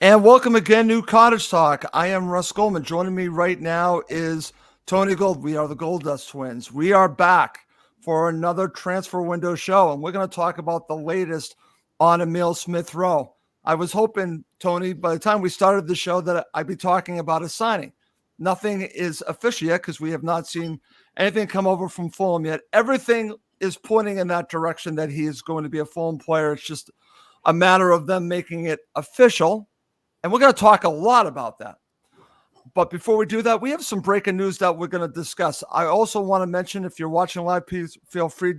And welcome again to Cottage Talk. I am Russ Goldman. Joining me right now is Tony Gold. We are the Gold Dust Twins. We are back for another transfer window show, and we're going to talk about the latest on Emile Smith Rowe. I was hoping, Tony, by the time we started the show that I'd be talking about a signing. Nothing is official yet because we have not seen anything come over from Fulham yet. Everything is pointing in that direction that he is going to be a Fulham player. It's just a matter of them making it official. And we're going to talk a lot about that. But before we do that, we have some breaking news that we're going to discuss. I also want to mention, if you're watching live, please feel free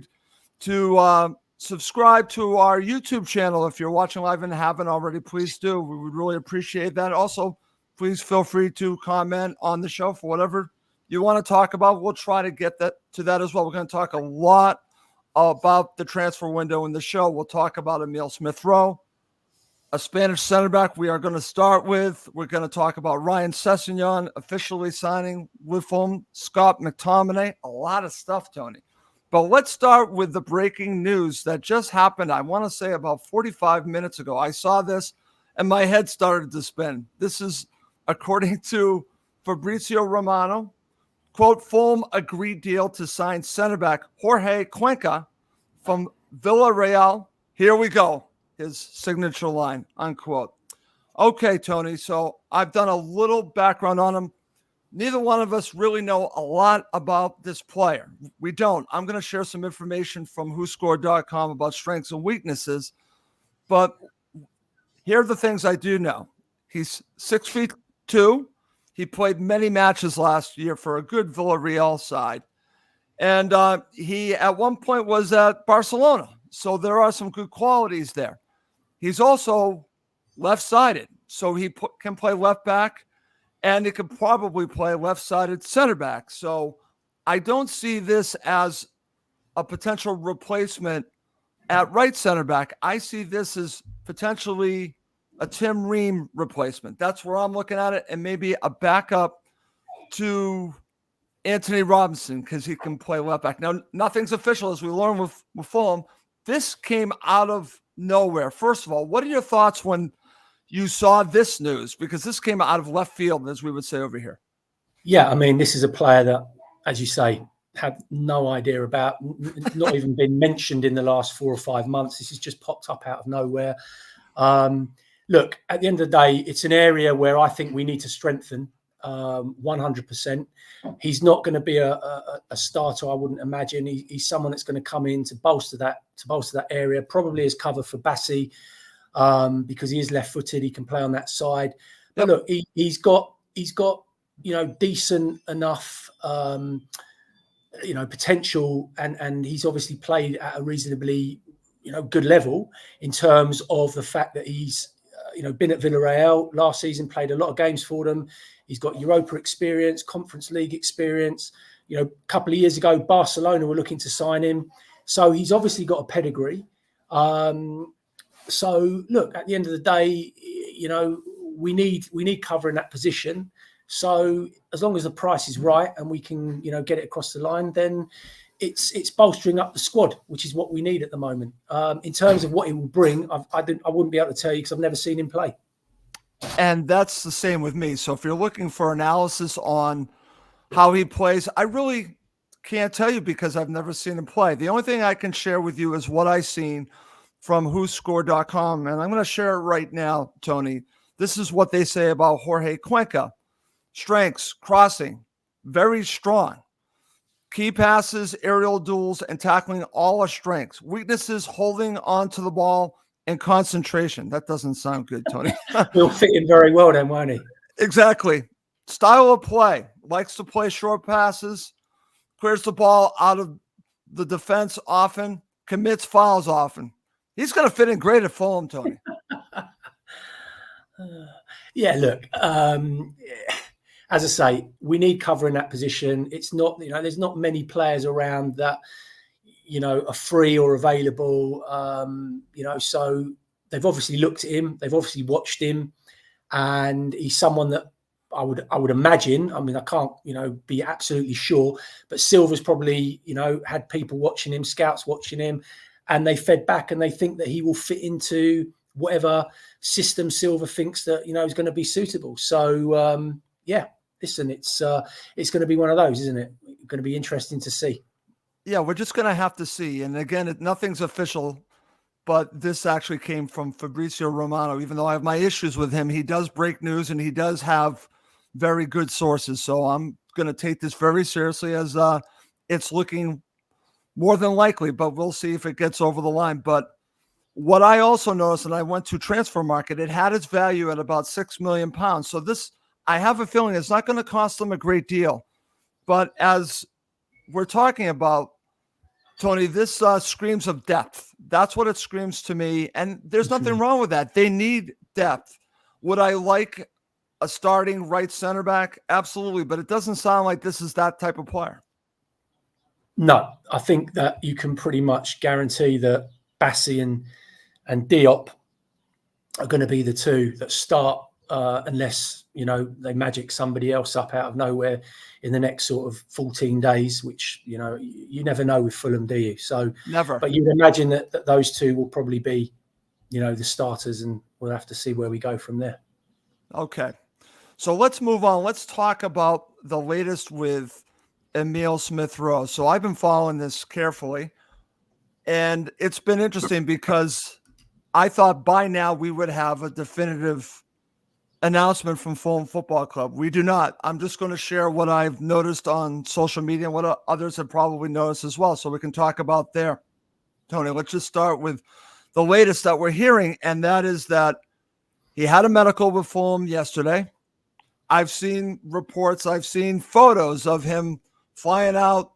to subscribe to our YouTube channel. If you're watching live and haven't already, please do. We would really appreciate that. Also, please feel free to comment on the show for whatever you want to talk about. We'll try to get to that as well. We're going to talk a lot about the transfer window in the show. We'll talk about Emile Smith Rowe, a Spanish center back we are going to start with. We're going to talk about Ryan Sessegnon officially signing with Fulham, Scott McTominay, a lot of stuff, Tony. But let's start with the breaking news that just happened, I want to say about 45 minutes ago. I saw this and my head started to spin. This is according to Fabrizio Romano. Quote, Fulham agreed deal to sign center back Jorge Cuenca from Villarreal. Here we go. His signature line, unquote. Okay, Tony, so I've done a little background on him. Neither one of us really know a lot about this player. We don't. I'm going to share some information from WhoScored.com about strengths and weaknesses, but here are the things I do know. He's 6'2". He played many matches last year for a good Villarreal side, and he at one point was at Barcelona, so there are some good qualities there. He's also left-sided, so he can play left back, and he could probably play left-sided center back. So I don't see this as a potential replacement at right center back. I see this as potentially a Tim Ream replacement. That's where I'm looking at it, and maybe a backup to Anthony Robinson because he can play left back. Now, nothing's official, as we learned with Fulham. This came out of nowhere. First of all, what are your thoughts when you saw this news? Because this came out of left field, as we would say over here. Yeah, I mean, this is a player that, as you say, had no idea about, not even been mentioned in the last 4 or 5 months. This has just popped up out of nowhere. Look, at the end of the day, it's an area where I think we need to strengthen 100%. He's not going to be a starter, I wouldn't imagine. He's someone that's going to come in to bolster that area, probably as cover for Bassi, because he is left-footed. He can play on that side. But look, he's got decent enough potential, and he's obviously played at a reasonably good level in terms of the fact that he's been at Villarreal last season, played a lot of games for them. He's got Europa experience, Conference League experience. A couple of years ago, Barcelona were looking to sign him. So he's obviously got a pedigree. So look, at the end of the day, we need cover in that position. So as long as the price is right and we can, get it across the line, then it's bolstering up the squad, which is what we need at the moment. In terms of what it will bring, I wouldn't be able to tell you because I've never seen him play. And that's the same with me. So if you're looking for analysis on how he plays, I really can't tell you because I've never seen him play. The only thing I can share with you is what I've seen from WhoScored.com, and I'm going to share it right now, Tony. This is what they say about Jorge Cuenca. Strengths, crossing, very strong. Key passes, aerial duels, and tackling, all are strengths. Weaknesses, holding on to the ball and concentration. That doesn't sound good, Tony. He'll fit in very well then, won't he? Exactly. Style of play. Likes to play short passes. Clears the ball out of the defense often. Commits fouls often. He's going to fit in great at Fulham, Tony. Yeah, look. As I say, we need cover in that position. It's not, there's not many players around that, are free or available. So they've obviously looked at him. They've obviously watched him, and he's someone that I would imagine. I mean, I can't, be absolutely sure, but Silva's probably, had people watching him, scouts watching him, and they fed back and they think that he will fit into whatever system Silver thinks that, is going to be suitable. So, listen, it's going to be one of those, isn't it? Going to be interesting to see. Yeah, we're just going to have to see. And again, nothing's official, but this actually came from Fabrizio Romano. Even though I have my issues with him, he does break news and he does have very good sources. So I'm going to take this very seriously, as it's looking more than likely, but we'll see if it gets over the line. But what I also noticed, and I went to Transfer Market, it had its value at about £6 million. So this, I have a feeling it's not going to cost them a great deal. But as we're talking about, Tony, this screams of depth. That's what it screams to me. And there's nothing wrong with that. They need depth. Would I like a starting right center back? Absolutely. But it doesn't sound like this is that type of player. No, I think that you can pretty much guarantee that Bassi and Diop are going to be the two that start, unless, they magic somebody else up out of nowhere in the next sort of 14 days, which, you never know with Fulham, do you? So never. But you'd imagine that those two will probably be, the starters, and we'll have to see where we go from there. Okay. So let's move on. Let's talk about the latest with Emile Smith Rowe. So I've been following this carefully, and it's been interesting because I thought by now we would have a definitive announcement from Fulham Football Club. We do not. I'm just going to share what I've noticed on social media and what others have probably noticed as well, so we can talk about there. Tony, let's just start with the latest that we're hearing, and that is that he had a medical with Fulham yesterday. I've seen reports, I've seen photos of him flying out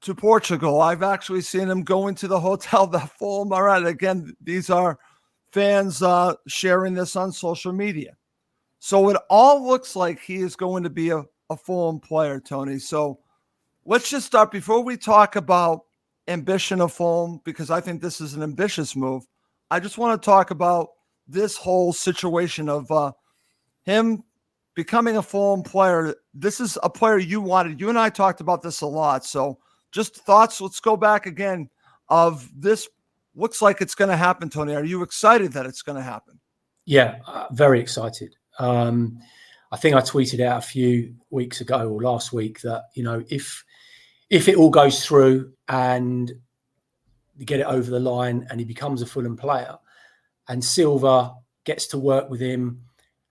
to Portugal. I've actually seen him going to the hotel that Fulham are at. Again, these are fans sharing this on social media. So it all looks like he is going to be a Fulham player, Tony. So let's just start before we talk about ambition of Fulham, because I think this is an ambitious move. I just want to talk about this whole situation of him becoming a Fulham player. This is a player you wanted. You and I talked about this a lot. So just thoughts. Let's go back again of this. Looks like it's going to happen, Tony. Are you excited that it's going to happen? Yeah, very excited. I think I tweeted out a few weeks ago or last week that, if it all goes through and you get it over the line and he becomes a Fulham player and Silva gets to work with him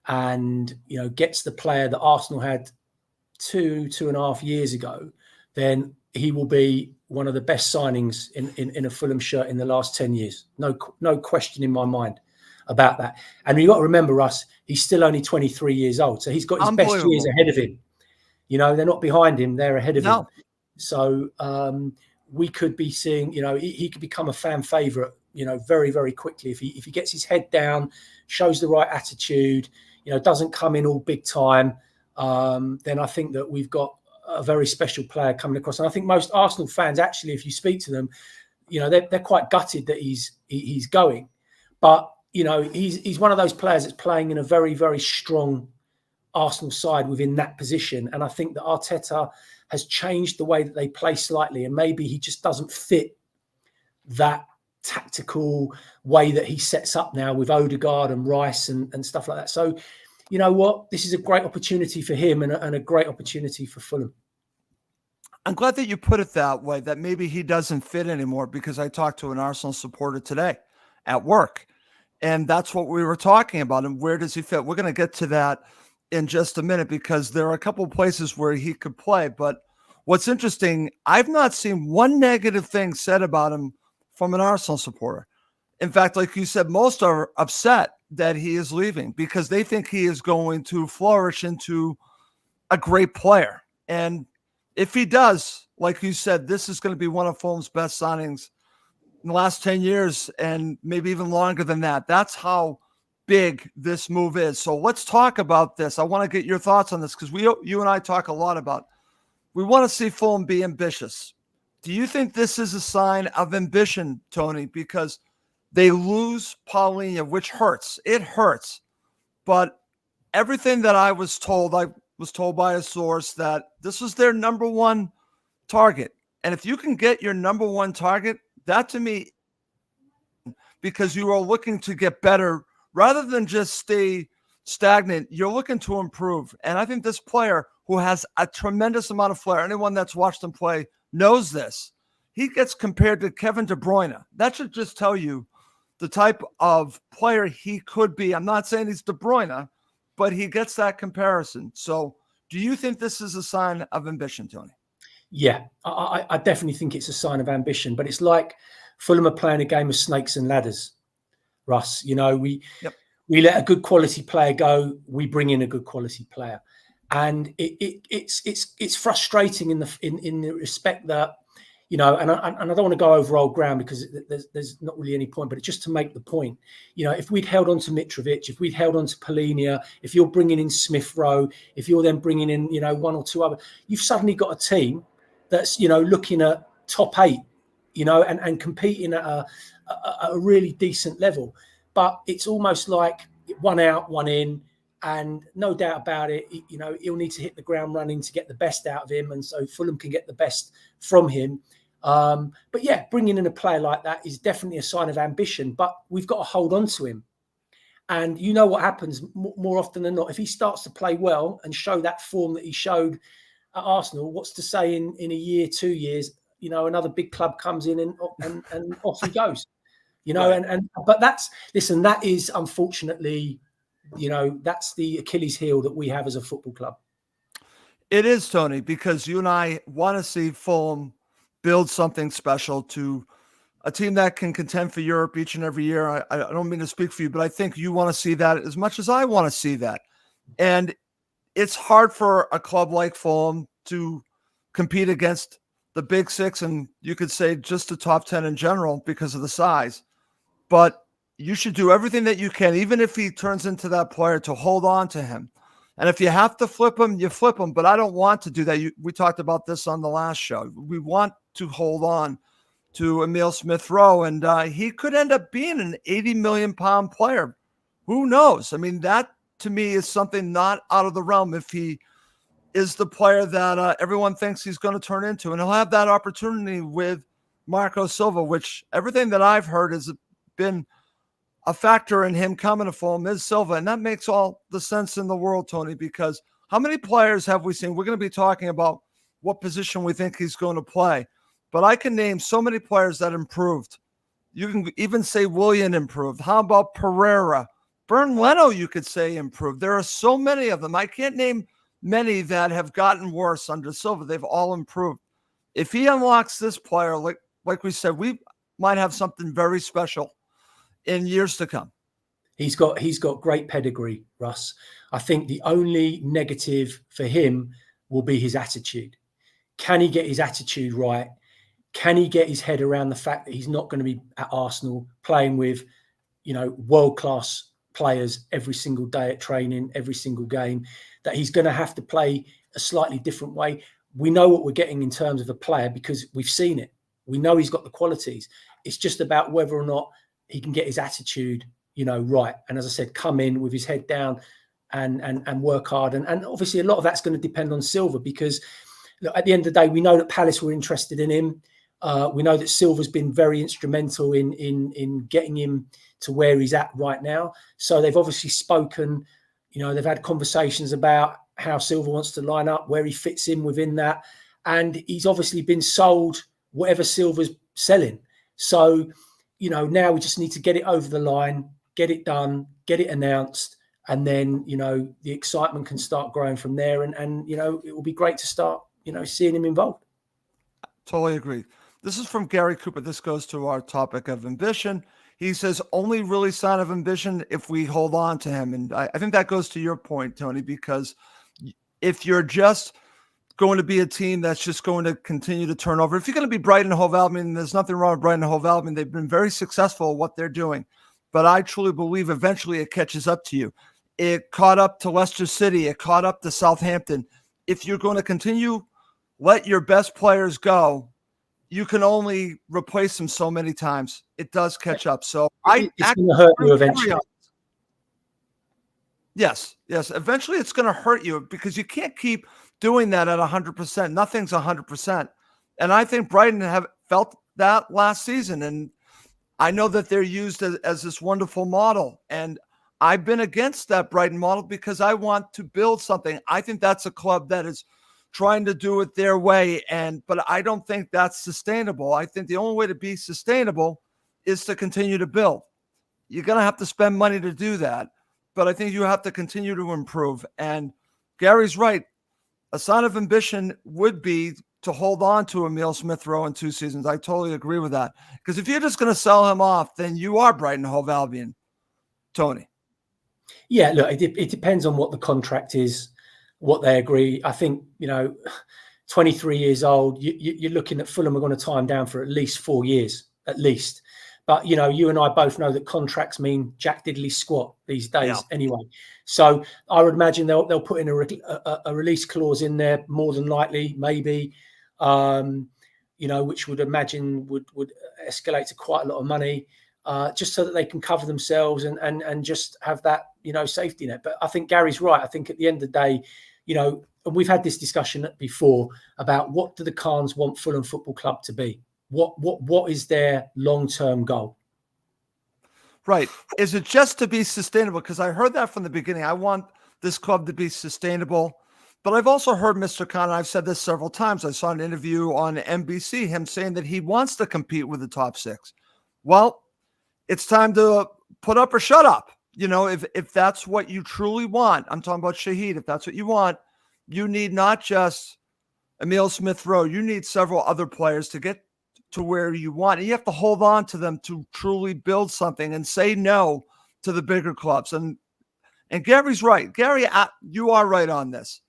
and, gets the player that Arsenal had 2.5 years ago, then he will be one of the best signings in a Fulham shirt in the last 10 years. No question in my mind about that. And you've got to remember, Russ, he's still only 23 years old. So he's got his best years ahead of him. They're not behind him, they're ahead of him. So we could be seeing, he could become a fan favourite, very, very quickly if he gets his head down, shows the right attitude, doesn't come in all big time. Then I think that we've got a very special player coming across. And I think most Arsenal fans, actually, if you speak to them, they're quite gutted that he's going. But, he's one of those players that's playing in a very, very strong Arsenal side within that position. And I think that Arteta has changed the way that they play slightly. And maybe he just doesn't fit that tactical way that he sets up now with Odegaard and Rice and stuff like that. So, you know what? This is a great opportunity for him and a great opportunity for Fulham. I'm glad that you put it that way, that maybe he doesn't fit anymore, because I talked to an Arsenal supporter today at work, and that's what we were talking about. And where does he fit? We're going to get to that in just a minute, because there are a couple of places where he could play. But what's interesting, I've not seen one negative thing said about him from an Arsenal supporter. In fact, like you said, most are upset that he is leaving because they think he is going to flourish into a great player. And if he does, like you said, this is going to be one of Fulham's best signings in the last 10 years and maybe even longer than that. That's how big this move is. So let's talk about this. I want to get your thoughts on this, because you and I talk a lot about, we want to see Fulham be ambitious. Do you think this is a sign of ambition, Tony? Because they lose Paulinho, which hurts. It hurts. But everything that I was told by a source that this was their number one target. And if you can get your number one target, that to me, because you are looking to get better rather than just stay stagnant. You're looking to improve. And I think this player, who has a tremendous amount of flair, anyone that's watched him play knows this. He gets compared to Kevin De Bruyne. That should just tell you the type of player he could be. I'm not saying he's De Bruyne, but he gets that comparison. So do you think this is a sign of ambition, Tony? Yeah, I definitely think it's a sign of ambition, but it's like Fulham are playing a game of snakes and ladders, Russ. You know, we let a good quality player go, we bring in a good quality player. And it's frustrating in the respect that, you know, and I don't want to go over old ground because there's not really any point, but just to make the point, you know, if we'd held on to Mitrovic, if we'd held on to Polinia, if you're bringing in Smith Rowe, if you're then bringing in, you know, one or two other, you've suddenly got a team that's, you know, looking at top 8, you know, and competing at a really decent level. But it's almost like one out, one in. And no doubt about it, you know, he'll need to hit the ground running to get the best out of him. And so Fulham can get the best from him. But yeah, bringing in a player like that is definitely a sign of ambition, but we've got to hold on to him. And you know what happens more often than not, if he starts to play well and show that form that he showed at Arsenal, what's to say in a year, 2 years, you know, another big club comes in and off he goes, you know, right. But that is unfortunately, you know, that's the Achilles heel that we have as a football club. It is, Tony, because you and I want to see Fulham build something special to a team that can contend for Europe each and every year. I don't mean to speak for you, but I think you want to see that as much as I want to see that. And it's hard for a club like Fulham to compete against the Big Six, and you could say just the top 10 in general because of the size. But you should do everything that you can, even if he turns into that player, to hold on to him. And if you have to flip him, you flip him. But I don't want to do that. We talked about this on the last show. We want to hold on to Emile Smith Rowe, and he could end up being an 80 million pound player. Who knows? I mean, that to me is something not out of the realm if he is the player that everyone thinks he's going to turn into. And he'll have that opportunity with Marco Silva, which everything that I've heard has been a factor in him coming to Fulham is Silva. And that makes all the sense in the world, Tony, because how many players have we seen? We're going to be talking about what position we think he's going to play. But I can name so many players that improved. You can even say Willian improved. How about Pereira? Bern Leno, you could say, improved. There are so many of them. I can't name many that have gotten worse under Silva. They've all improved. If he unlocks this player, like we said, we might have something very special in years to come. He's got great pedigree, Russ. I think the only negative for him will be his attitude. Can he get his attitude right? Can he get his head around the fact that he's not going to be at Arsenal playing with, you know, world-class players every single day at training, every single game, that he's going to have to play a slightly different way? We know what we're getting in terms of a player because we've seen it. We know he's got the qualities. It's just about whether or not he can get his attitude, you know, right. And as I said, come in with his head down and work hard. And obviously a lot of that's going to depend on Silva because look, at the end of the day, we know that Palace were interested in him. We know that Silva's been very instrumental in getting him to where he's at right now. So they've obviously spoken, you know, they've had conversations about how Silva wants to line up, where he fits in within that. And he's obviously been sold whatever Silva's selling. So, you know, now we just need to get it over the line, get it done, get it announced. And then, you know, the excitement can start growing from there. And you know, it will be great to start, you know, seeing him involved. Totally agree. This is from Gary Cooper. This goes to our topic of ambition. He says, only really sign of ambition if we hold on to him. And I think that goes to your point, Tony, because if you're just going to be a team that's just going to continue to turn over, if you're going to be Brighton and Hove Albion, there's nothing wrong with Brighton and Hove Albion. They've been very successful at what they're doing. But I truly believe eventually it catches up to you. It caught up to Leicester City. It caught up to Southampton. If you're going to continue, let your best players go, you can only replace them so many times. It does catch up. So it's going to hurt you eventually. Yes. Eventually it's going to hurt you because you can't keep doing that at 100%. Nothing's 100%. And I think Brighton have felt that last season. And I know that they're used as this wonderful model, and I've been against that Brighton model because I want to build something. I think that's a club that is trying to do it their way, but I don't think that's sustainable. I think the only way to be sustainable is to continue to build. You're going to have to spend money to do that, but I think you have to continue to improve. And Gary's right. A sign of ambition would be to hold on to Emile Smith Rowe in 2 seasons. I totally agree with that. Because if you're just going to sell him off, then you are Brighton Hove Albion, Tony. Yeah, look, it depends on what the contract is, what they agree. I think, 23 years old, you're looking at Fulham are going to tie him down for at least 4 years, at least. But, you and I both know that contracts mean jack diddly squat these days anyway. So I would imagine they'll put in a release clause in there, more than likely, maybe, which would imagine would escalate to quite a lot of money, just so that they can cover themselves and just have that, safety net. But I think Gary's right. I think at the end of the day, and we've had this discussion before about what do the Khans want Fulham Football Club to be? What is their long-term goal? Right. Is it just to be sustainable? Because I heard that from the beginning. I want this club to be sustainable. But I've also heard Mr. Khan, and I've said this several times. I saw an interview on NBC, him saying that he wants to compete with the top 6. Well, it's time to put up or shut up. If that's what you truly want, I'm talking about Shahid. If that's what you want, you need not just Emile Smith Rowe. You need several other players to get to where you want. And you have to hold on to them to truly build something and say no to the bigger clubs. And Gary's right. Gary, you are right on this,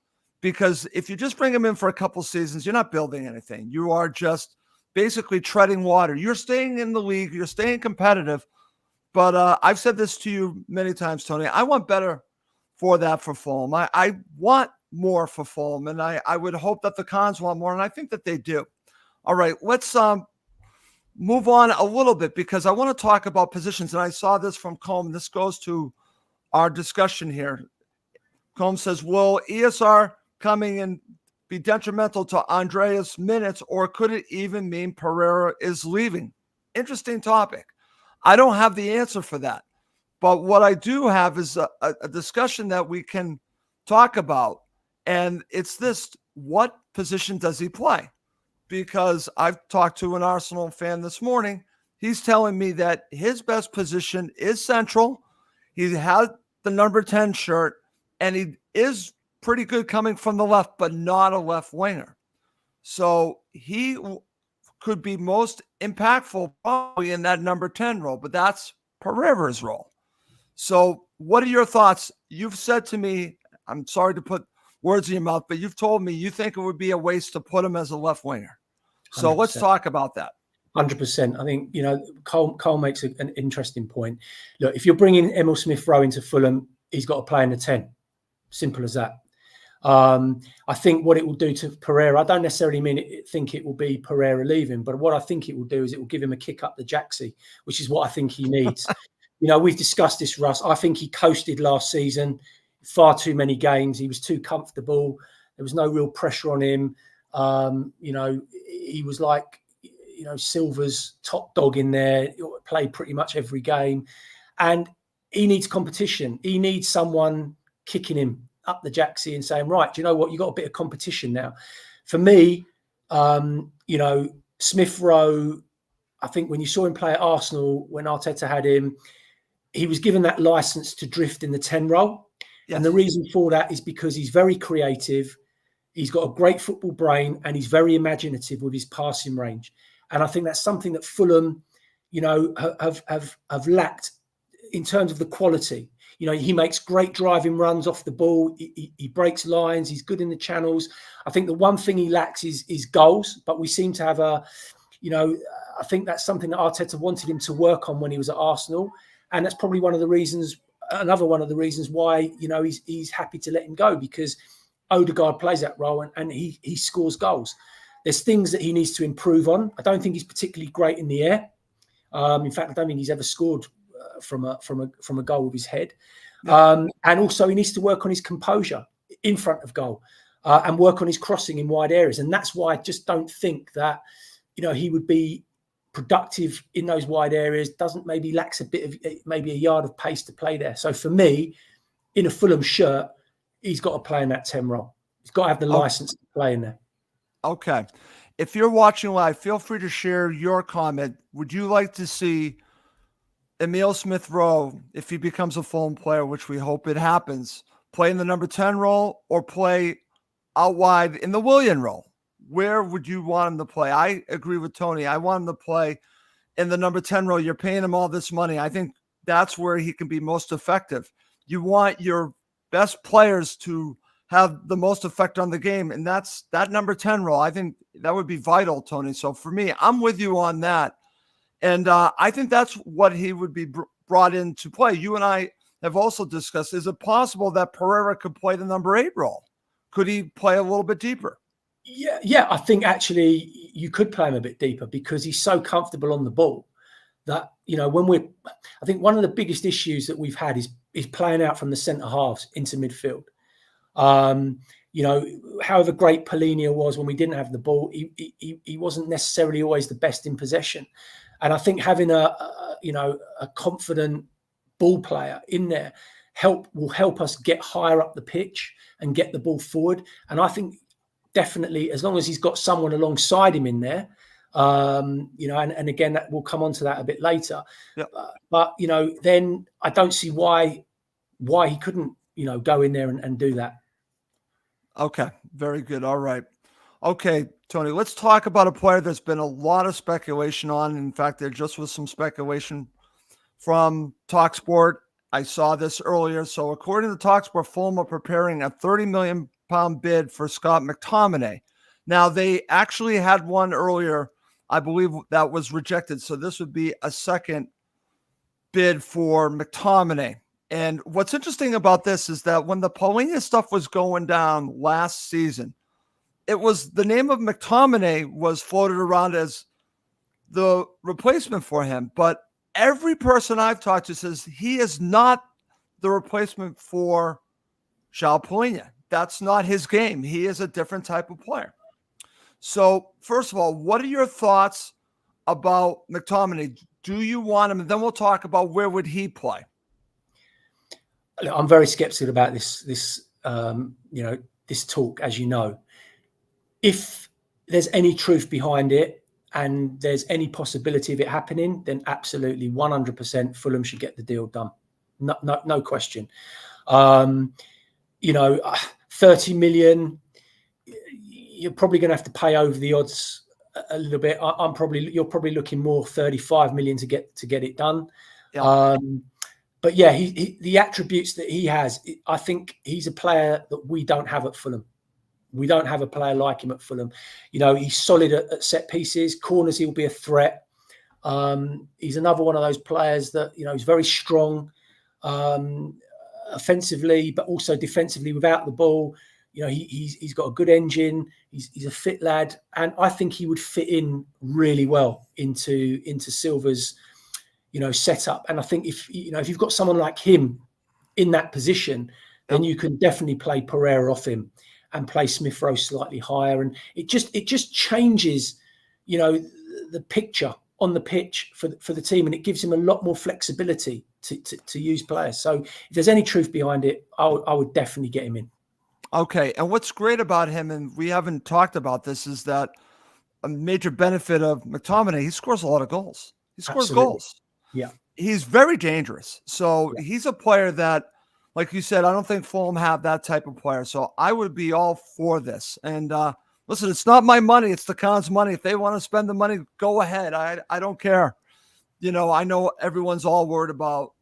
because if you just bring him in for a couple seasons, you're not building anything. You are just basically treading water. You're staying in the league. You're staying competitive. But I've said this to you many times, Tony. I want better for Fulham. I want more for Fulham, and I would hope that the Khans want more, and I think that they do. All right, let's move on a little bit, because I want to talk about positions, and I saw this from Combe. This goes to our discussion here. Combe says, will ESR coming in be detrimental to Andreas' minutes, or could it even mean Pereira is leaving? Interesting topic. I don't have the answer for that. But what I do have is a discussion that we can talk about, and it's this: what position does he play? Because I've talked to an Arsenal fan this morning. He's telling me that his best position is central. He has the number 10 shirt, and he is pretty good coming from the left, but not a left winger. So he could be most impactful probably in that number 10 role, but that's Pereira's role. So what are your thoughts? You've said to me, I'm sorry to put words in your mouth, but you've told me you think it would be a waste to put him as a left winger. So 100%. Let's talk about that. 100%. I think, Cole makes an interesting point. Look, if you're bringing Emile Smith Rowe into Fulham, he's got to play in the 10. Simple as that. I think what it will do to Pereira, I don't necessarily think it will be Pereira leaving, but what I think it will do is it will give him a kick up the jacksie, which is what I think he needs. We've discussed this, Russ. I think he coasted last season, far too many games. He was too comfortable. There was no real pressure on him. He was like, Silva's top dog in there, played pretty much every game. And he needs competition. He needs someone kicking him up the jacksie and saying, right, do you know what? You got a bit of competition now. For me, Smith Rowe, I think when you saw him play at Arsenal, when Arteta had him, he was given that license to drift in the 10 role. Yes. And the reason for that is because he's very creative. He's got a great football brain, and he's very imaginative with his passing range. And I think that's something that Fulham, have lacked in terms of the quality. He makes great driving runs off the ball. He breaks lines. He's good in the channels. I think the one thing he lacks is goals. But we seem to have I think that's something that Arteta wanted him to work on when he was at Arsenal, and that's probably another one of the reasons why he's happy to let him go, because Odegaard plays that role and he scores goals. There's things that he needs to improve on. I don't think he's particularly great in the air. In fact, I don't think he's ever scored from a goal with his head. And also he needs to work on his composure in front of goal and work on his crossing in wide areas. And that's why I just don't think that he would be productive in those wide areas, lacks a bit of maybe a yard of pace to play there. So for me, in a Fulham shirt, he's got to play in that 10 role. He's got to have the license to play in there. Okay. If you're watching live, feel free to share your comment. Would you like to see Emile Smith Rowe, if he becomes a Fulham player, which we hope it happens, play in the number 10 role or play out wide in the Willian role? Where would you want him to play? I agree with Tony. I want him to play in the number 10 role. You're paying him all this money. I think that's where he can be most effective. You want your best players to have the most effect on the game, and that's that number 10 role. I think that would be vital, Tony. So for me, I'm with you on that. And I think that's what he would be brought in to play. You and I have also discussed, is it possible that Pereira could play the number 8 role? Could he play a little bit deeper? Yeah. I think actually you could play him a bit deeper because he's so comfortable on the ball that, I think one of the biggest issues that we've had is playing out from the centre halves into midfield. However great Polina was when we didn't have the ball, he wasn't necessarily always the best in possession. And I think having a confident ball player in there will help us get higher up the pitch and get the ball forward. And I think definitely, as long as he's got someone alongside him in there, and again, that we'll come on to that a bit later. Yep. But then I don't see why he couldn't, go in there and do that. Okay, very good. All right. Okay, Tony, let's talk about a player there's been a lot of speculation on. In fact, there just was some speculation from TalkSport. I saw this earlier. So according to TalkSport, Fulham are preparing a £30 million bid for Scott McTominay. Now, they actually had one earlier, I believe, that was rejected. So this would be a second bid for McTominay. And what's interesting about this is that when the Polina stuff was going down last season, it was the name of McTominay was floated around as the replacement for him. But every person I've talked to says he is not the replacement for João Polina. That's not his game. He is a different type of player. So, first of all, what are your thoughts about McTominay? Do you want him? And then we'll talk about where would he play. I'm very skeptical about this talk, as you know. If there's any truth behind it and there's any possibility of it happening, then absolutely 100% Fulham should get the deal done. No question. 30 million, you're probably going to have to pay over the odds a little bit. You're probably looking more 35 million to get it done. Yeah. But yeah, the attributes that he has, I think he's a player that we don't have at Fulham. We don't have a player like him at Fulham. He's solid at set pieces, corners. He'll be a threat. He's another one of those players that he's very strong, offensively, but also defensively without the ball. He's got a good engine. He's a fit lad, and I think he would fit in really well into Silva's setup. And I think if you've got someone like him in that position, then you can definitely play Pereira off him and play Smith Rowe slightly higher. And it just changes, the picture on the pitch for the team, and it gives him a lot more flexibility to use players. So if there's any truth behind it, I would definitely get him in. Okay. And what's great about him, and we haven't talked about this, is that a major benefit of McTominay, he scores a lot of goals. He scores goals. Yeah. He's very dangerous. So he's a player that, like you said, I don't think Fulham have that type of player. So I would be all for this. And listen, it's not my money. It's the Cons' money. If they want to spend the money, go ahead. I don't care. I know everyone's all worried about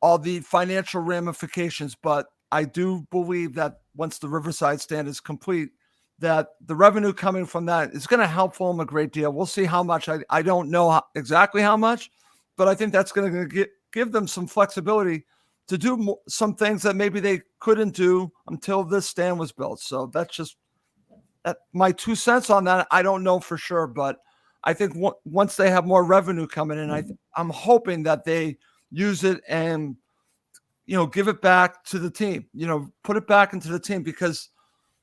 all the financial ramifications, but I do believe that once the Riverside stand is complete, that the revenue coming from that is going to help Fulham a great deal. We'll see how much. I don't know exactly how much, but I think that's going to give them some flexibility to do some things that maybe they couldn't do until this stand was built. So that's just my 2 cents on that. I don't know for sure, but I think once they have more revenue coming in, I'm hoping that they use it and, give it back to the team, put it back into the team, because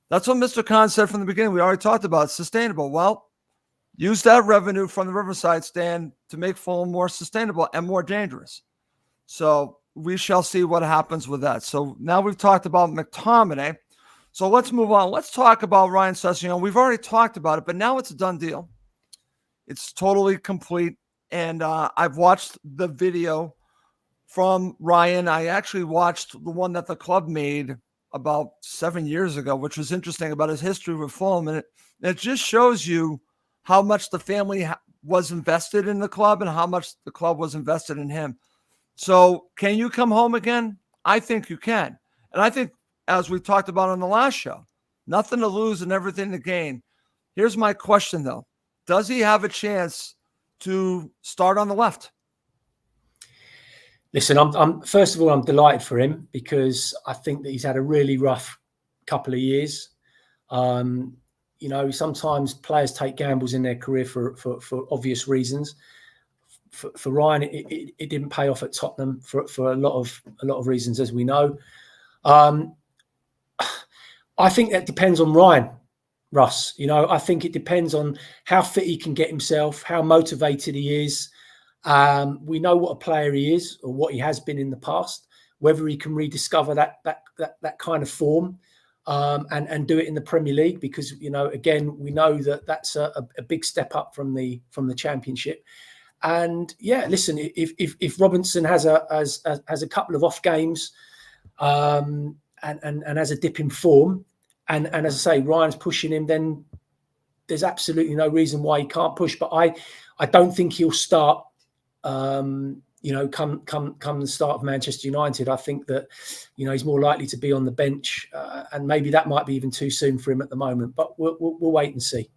that's what Mr. Khan said from the beginning. We already talked about sustainable. Well, use that revenue from the Riverside stand to make Fulham more sustainable and more dangerous. So we shall see what happens with that. So now we've talked about McTominay. So let's move on. Let's talk about Ryan Sessegnon. We've already talked about it, but now it's a done deal. It's totally complete. And I've watched the video from Ryan. I actually watched the one that the club made about 7 years ago, which was interesting about his history with Fulham. And it just shows you how much the family was invested in the club and how much the club was invested in him. So can you come home again? I think you can. And I think, as we talked about on the last show, nothing to lose and everything to gain. Here's my question, though. Does he have a chance to start on the left? Listen, I'm first of all, I'm delighted for him because I think that he's had a really rough couple of years. Sometimes players take gambles in their career for obvious reasons. For Ryan, it didn't pay off at Tottenham for a lot of reasons, as we know. I think that depends on Ryan, Russ. I think it depends on how fit he can get himself, how motivated he is. We know what a player he is, or what he has been in the past. Whether he can rediscover that kind of form and do it in the Premier League, because again, we know that that's a big step up from the Championship. And yeah, listen, if Robinson has a couple of off games and has a dip in form, and as I say, Ryan's pushing him, then there's absolutely no reason why he can't push. But I don't think he'll start. Come the start of Manchester United. I think that he's more likely to be on the bench, and maybe that might be even too soon for him at the moment. But we'll wait and see.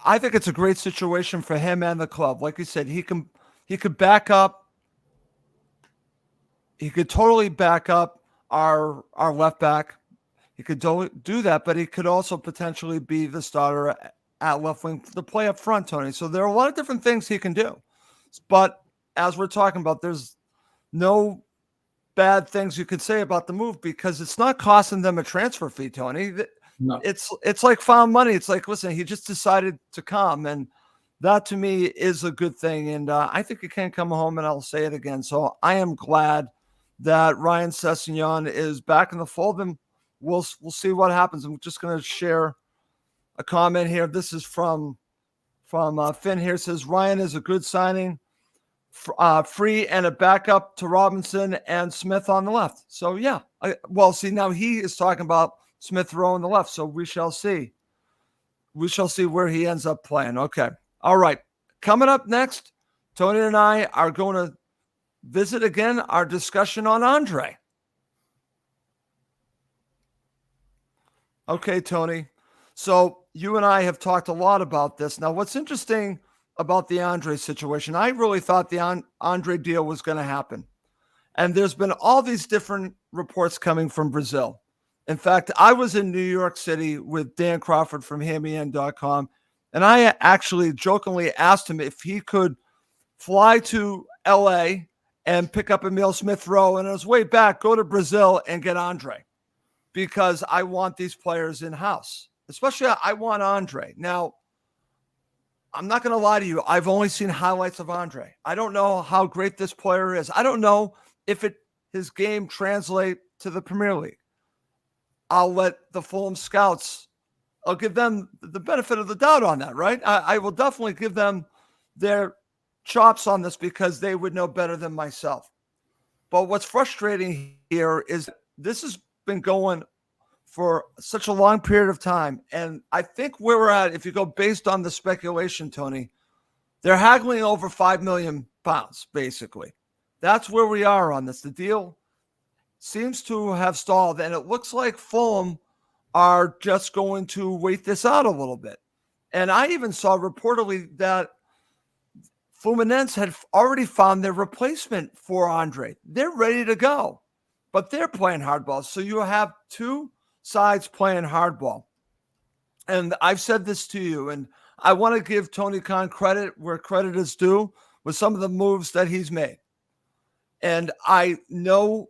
I think it's a great situation for him and the club. Like you said, he could back up. He could totally back up our left back. He could do that, but he could also potentially be the starter at left wing to play up front, Tony. So there are a lot of different things he can do. But as we're talking about, there's no bad things you could say about the move because it's not costing them a transfer fee, Tony. No. It's like found money. It's like, listen, he just decided to come, and that to me is a good thing. And I think he can come home, and I'll say it again. So I am glad that Ryan Sessegnon is back in the fold, and we'll see what happens. I'm just going to share a comment here. This is from Finn here. It says Ryan is a good signing, free and a backup to Robinson and Smith on the left. So yeah, now he is talking about Smith Rowe on the left. So we shall see. We shall see where he ends up playing. Okay. All right. Coming up next, Tony and I are going to visit again our discussion on Andre. Okay, Tony. So you and I have talked a lot about this. Now, what's interesting about the Andre situation, I really thought the Andre deal was going to happen. And there's been all these different reports coming from Brazil. In fact, I was in New York City with Dan Crawford from HamIan.com, and I actually jokingly asked him if he could fly to LA and pick up Emile Smith Rowe, and on his way back, go to Brazil and get Andre, because I want these players in-house. Especially, I want Andre. Now, I'm not going to lie to you. I've only seen highlights of Andre. I don't know how great this player is. I don't know if his game translate to the Premier League. I'll let the Fulham scouts, I'll give them the benefit of the doubt on that, right? I will definitely give them their chops on this because they would know better than myself. But what's frustrating here is this has been going for such a long period of time. And I think where we're at, if you go based on the speculation, Tony, they're haggling over £5 million, basically. That's where we are on this. The deal seems to have stalled, and it looks like Fulham are just going to wait this out a little bit. And I even saw reportedly that Fluminense had already found their replacement for Andre. They're ready to go, but they're playing hardball. So you have two sides playing hardball. And I've said this to you, and I want to give Tony Khan credit where credit is due with some of the moves that he's made. And I know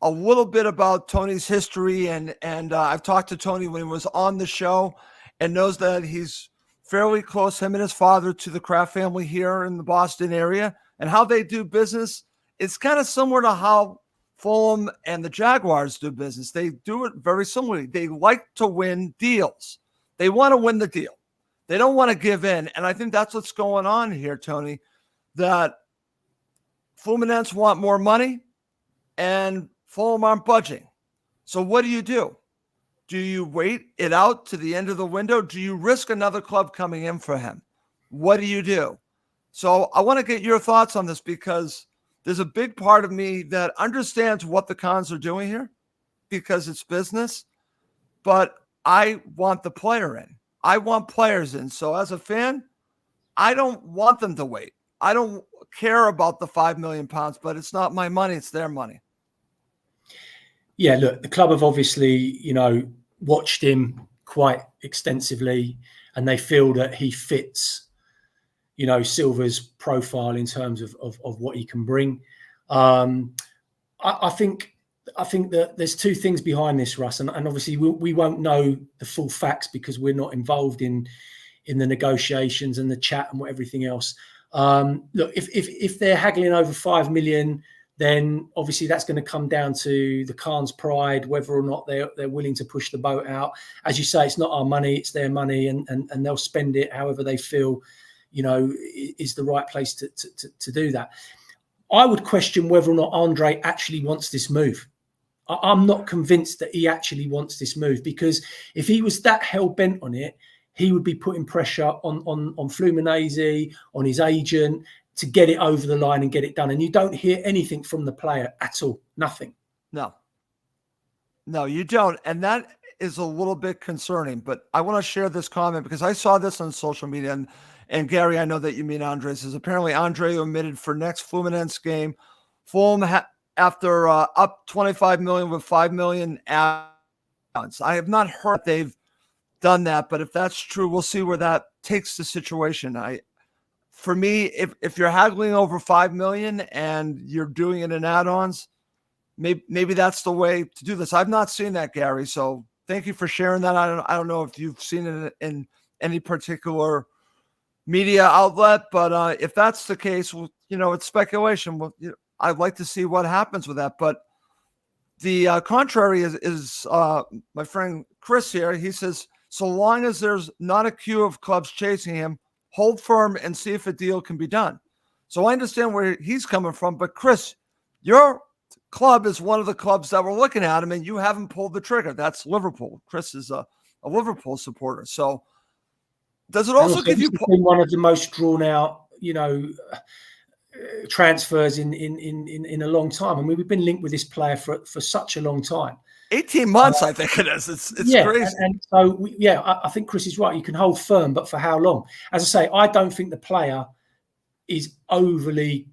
a little bit about Tony's history, and I've talked to Tony when he was on the show, and knows that he's fairly close, him and his father, to the Kraft family here in the Boston area, and how they do business. It's kind of similar to how Fulham and the Jaguars do business. They do it very similarly. They like to win deals. They want to win the deal. They don't want to give in. And I think that's what's going on here, Tony, that Fluminense want more money and Fulham aren't budging. So what do? Do you wait it out to the end of the window? Do you risk another club coming in for him? What do you do? So I want to get your thoughts on this, because there's a big part of me that understands what the Cons are doing here because it's business, but I want the player in. I want players in. So as a fan, I don't want them to wait. I don't care about the £5 million, but it's not my money. It's their money. Yeah, look, the club have obviously, watched him quite extensively, and they feel that he fits, Silva's profile in terms of what he can bring. I think that there's two things behind this, Russ, and obviously we won't know the full facts because we're not involved in the negotiations and the chat and everything else. Look, if they're haggling over 5 million, then obviously that's going to come down to the Khan's pride, whether or not they're willing to push the boat out. As you say, it's not our money, it's their money, and they'll spend it however they feel, is the right place to do that. I would question whether or not Andre actually wants this move. I'm not convinced that he actually wants this move, because if he was that hell-bent on it, he would be putting pressure on Fluminense, on his agent, to get it over the line and get it done. And you don't hear anything from the player at all. Nothing. No, you don't. And that is a little bit concerning. But I want to share this comment because I saw this on social media. And Gary, I know that you mean Andre, says apparently Andre omitted for next Fluminense game. Fulham after up 25 million with 5 million add-ons. I have not heard they've done that, but if that's true, we'll see where that takes the situation. For me, if you're haggling over 5 million and you're doing it in add-ons, maybe that's the way to do this. I've not seen that, Gary. So thank you for sharing that. I don't know if you've seen it in any particular media outlet, but if that's the case, well, it's speculation. Well, I'd like to see what happens with that. But the contrary is my friend Chris here. He says, so long as there's not a queue of clubs chasing him, hold firm and see if a deal can be done. So I understand where he's coming from, but Chris, your club is one of the clubs that were looking at him, and you haven't pulled the trigger. That's Liverpool. Chris is a Liverpool supporter. So does it also give you one of the most drawn out, transfers in a long time? I mean, we've been linked with this player for such a long time. 18 months, I think it is. It's crazy. And so, I think Chris is right. You can hold firm, but for how long? As I say, I don't think the player is overly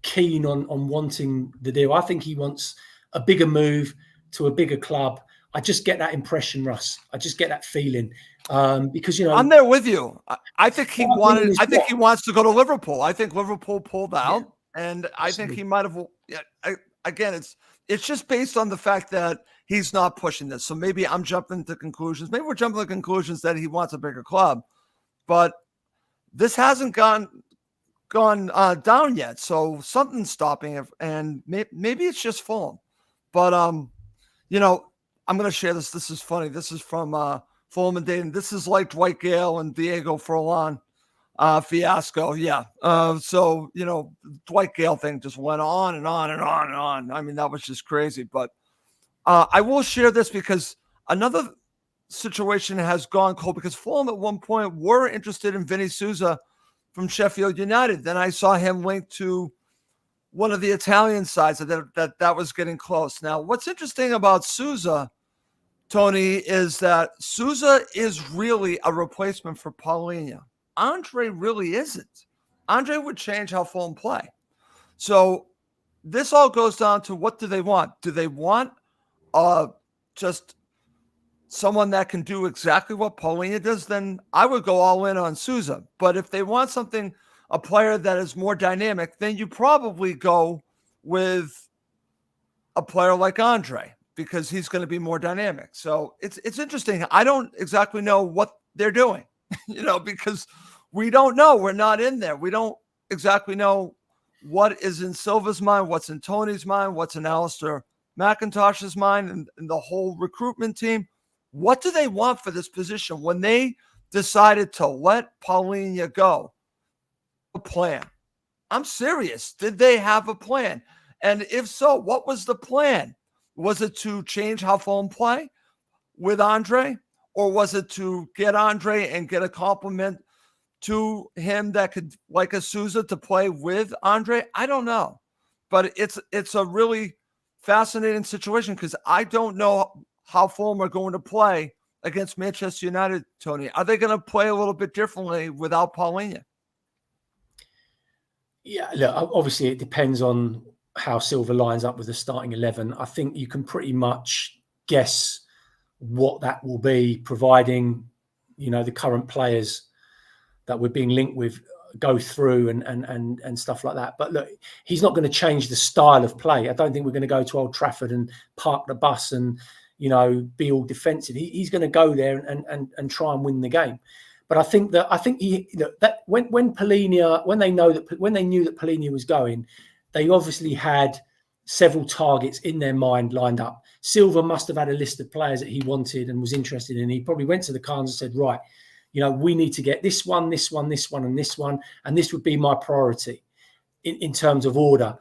keen on wanting the deal. I think he wants a bigger move to a bigger club. I just get that impression, Russ. I just get that feeling. Because, I'm there with you. I think he wants to go to Liverpool. I think Liverpool pulled out, and I think he might have. Again, it's just based on the fact that he's not pushing this. So maybe I'm jumping to conclusions. Maybe we're jumping to conclusions that he wants a bigger club, but this hasn't gone down yet. So something's stopping it, and maybe it's just Fulham. But I'm going to share this. This is funny. This is from Fulham and Dayton. This is like Dwight Gale and Diego Forlan fiasco. Yeah. So, Dwight Gale thing just went on and on and on and on. I mean, that was just crazy. But I will share this because another situation has gone cold, because Fulham at one point were interested in Vinny Souza from Sheffield United. Then I saw him linked to one of the Italian sides that was getting close. Now, what's interesting about Souza, Tony, is that Souza is really a replacement for Paulinho. Andre really isn't. Andre would change how Fulham play. So this all goes down to, what do they want? Do they want just someone that can do exactly what Paulinho does? Then I would go all in on Souza. But if they want a player that is more dynamic, then you probably go with a player like Andre, because he's going to be more dynamic. So it's interesting. I don't exactly know what they're doing, because we don't know. We're not in there. We don't exactly know what is in Silva's mind, what's in Tony's mind, what's in Alistair McIntosh's mind, and the whole recruitment team. What do they want for this position? When they decided to let Paulinho go, a plan. I'm serious. Did they have a plan? And if so, what was the plan? Was it to change how Fulham play with Andre? Or was it to get Andre and get a compliment to him that could, like a Sousa, to play with Andre? I don't know. But it's a really fascinating situation because I don't know how Fulham are going to play against Manchester United, Tony. Are they going to play a little bit differently without Paulinho? Yeah, look, obviously it depends on how Silva lines up with the starting 11. I think you can pretty much guess what that will be, providing, the current players that we're being linked with go through and stuff like that. But look, he's not going to change the style of play. I don't think we're going to go to Old Trafford and park the bus and, be all defensive. He's going to go there and try and win the game. But I think that when Paulinho, when they knew that Paulinho was going, they obviously had several targets in their mind lined up. Silva must have had a list of players that he wanted and was interested in. He probably went to the Khans and said, right, we need to get this one, this one, this one, and this one, and this would be my priority in terms of order.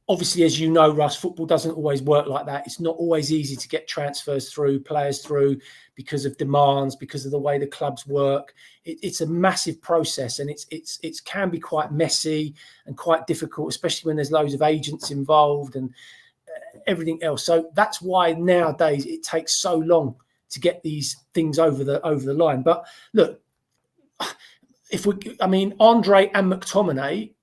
Obviously, as you know, Russ, football doesn't always work like that. It's not always easy to get transfers through, players through, because of demands, because of the way the clubs work. It's a massive process, and it can be quite messy and quite difficult, especially when there's loads of agents involved and everything else. So that's why nowadays it takes so long to get these things over the line. But look, Andre and McTominay,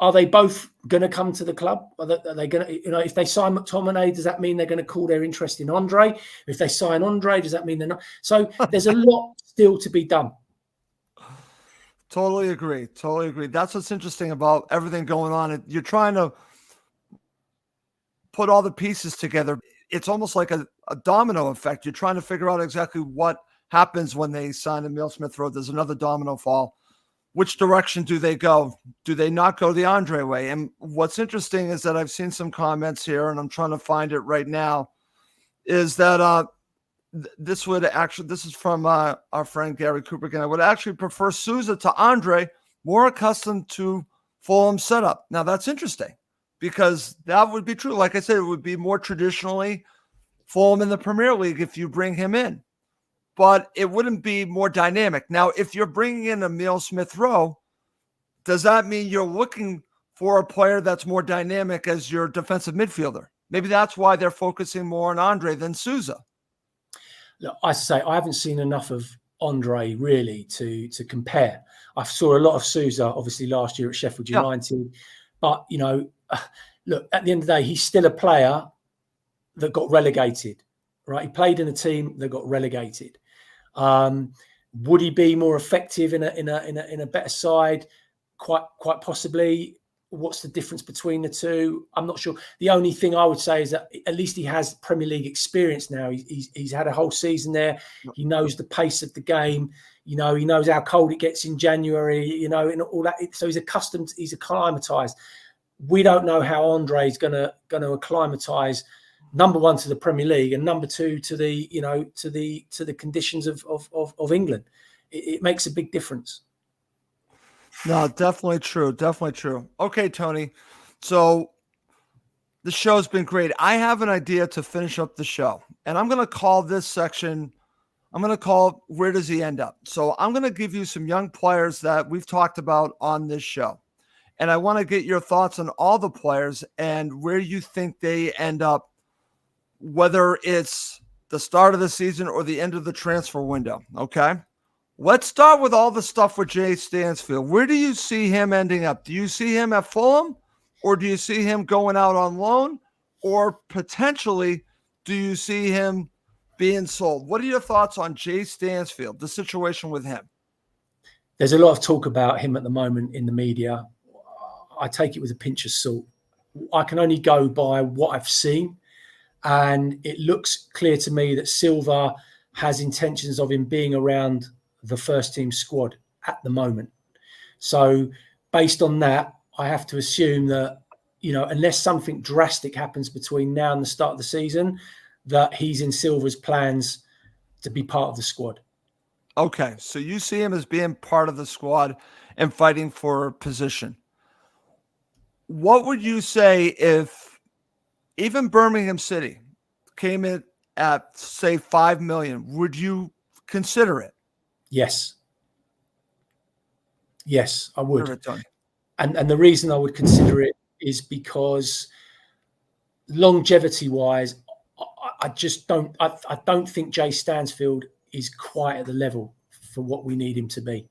are they both going to come to the club? Are they going to, if they sign McTominay, does that mean they're going to call their interest in Andre? If they sign Andre, does that mean they're not? So there's a lot still to be done. Totally agree. That's what's interesting about everything going on. You're trying to put all the pieces together. It's almost like a domino effect. You're trying to figure out exactly what happens when they sign Emile Smith Rowe. There's another domino fall. Which direction do they go? Do they not go the Andre way? And what's interesting is that I've seen some comments here, and I'm trying to find it right now, is that this is from our friend Gary Cooper again. I would actually prefer Sousa to Andre, more accustomed to Fulham's setup. Now, that's interesting because that would be true. Like I said, it would be more traditionally Fulham in the Premier League if you bring him in. But it wouldn't be more dynamic. Now, if you're bringing in Emile Smith Rowe, does that mean you're looking for a player that's more dynamic as your defensive midfielder? Maybe that's why they're focusing more on Andre than Sousa. Look, I say I haven't seen enough of Andre really to compare. I saw a lot of Sousa, obviously, last year at Sheffield United. But, look, at the end of the day, he's still a player that got relegated, right? He played in a team that got relegated. Would he be more effective in a better side? Quite possibly. What's the difference between the two? I'm not sure. The only thing I would say is that at least he has Premier League experience now. He's had a whole season there. He knows the pace of the game. He knows how cold it gets in January. And all that. So he's accustomed. He's acclimatized. We don't know how Andre is going to acclimatise. Number one, to the Premier League, and number two, to the to the conditions of England. It makes a big difference. No, definitely true. Okay, Tony. So the show's been great. I have an idea to finish up the show, and I'm going to call this section, Where Does He End Up? So I'm going to give you some young players that we've talked about on this show, and I want to get your thoughts on all the players and where you think they end up, whether it's the start of the season or the end of the transfer window. Okay. Let's start with all the stuff with Jay Stansfield. Where do you see him ending up? Do you see him at Fulham, or do you see him going out on loan, or potentially do you see him being sold? What are your thoughts on Jay Stansfield, the situation with him? There's a lot of talk about him at the moment in the media. I take it with a pinch of salt. I can only go by what I've seen. And it looks clear to me that Silva has intentions of him being around the first team squad at the moment. So based on that, I have to assume that, unless something drastic happens between now and the start of the season, that he's in Silva's plans to be part of the squad. Okay, so you see him as being part of the squad and fighting for position. What would you say if even Birmingham City came in at, say, $5 million? Would you consider it? Yes. Yes, I would. It, Tony. And the reason I would consider it is because longevity-wise, I just don't. I don't think Jay Stansfield is quite at the level for what we need him to be.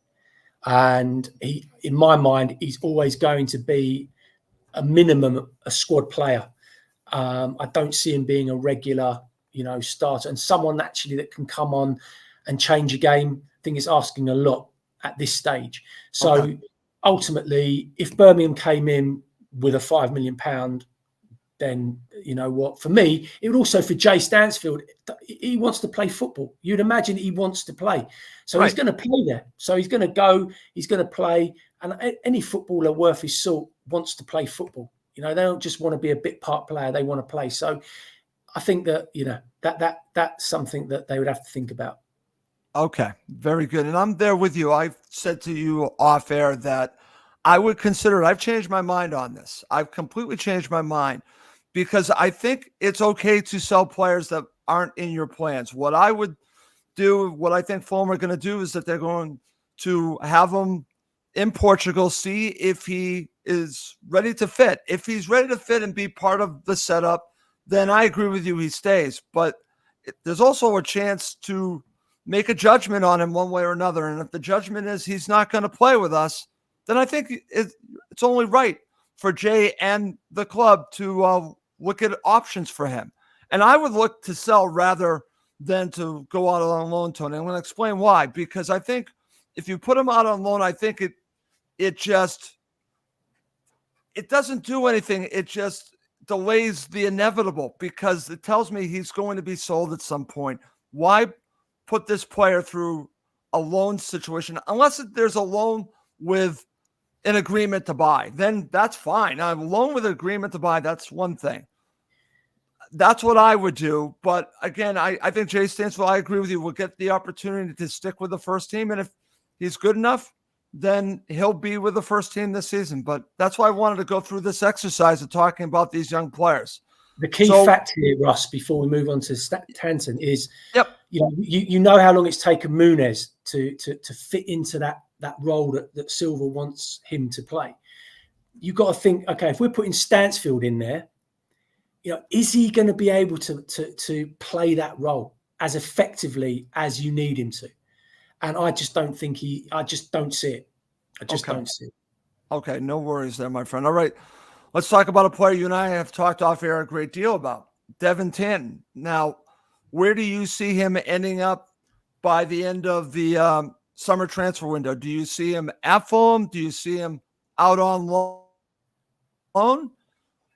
And he, in my mind, he's always going to be a minimum a squad player. I don't see him being a regular, starter and someone actually that can come on and change a game. I think it's asking a lot at this stage. So ultimately, if Birmingham came in with a £5 million, then you know what? For me, it would also for Jay Stansfield. He wants to play football. You'd imagine he wants to play, so he's going to play there. So he's going to go. He's going to play. And any footballer worth his salt wants to play football. They don't just want to be a bit part player. They want to play. So I think that that's something that they would have to think about. Okay, very good. And I'm there with you. I've said to you off air that I would consider it. I've changed my mind on this. I've completely changed my mind because I think it's okay to sell players that aren't in your plans. What I would do, what I think Fulham are going to do is that they're going to have him in Portugal, see if he is ready to fit. If he's ready to fit and be part of the setup, then I agree with you, he stays. But there's also a chance to make a judgment on him one way or another. And if the judgment is he's not going to play with us, then I think it's only right for Jay and the club to look at options for him. And I would look to sell rather than to go out on loan, Tony. I'm going to explain why. Because I think if you put him out on loan, I think it doesn't do anything. It just delays the inevitable because it tells me he's going to be sold at some point. Why put this player through a loan situation unless there's a loan with an agreement to buy? Then that's fine. A loan with an agreement to buy, that's one thing. That's what I would do. But again, I think Jay Stansfield, I agree with you, will get the opportunity to stick with the first team. And if he's good enough, then he'll be with the first team this season. But that's why I wanted to go through this exercise of talking about these young players. The key fact here, Russ, before we move on to Tanton, is you know how long it's taken Muniz to fit into that role that Silva wants him to play. You've got to think, okay, if we're putting Stansfield in there, is he going to be able to play that role as effectively as you need him to? And I just don't think I just don't see it. I just don't see it. Okay, no worries there, my friend. All right, let's talk about a player you and I have talked off air a great deal about, Devin Tanton. Now, where do you see him ending up by the end of the summer transfer window? Do you see him at Fulham? Do you see him out on loan?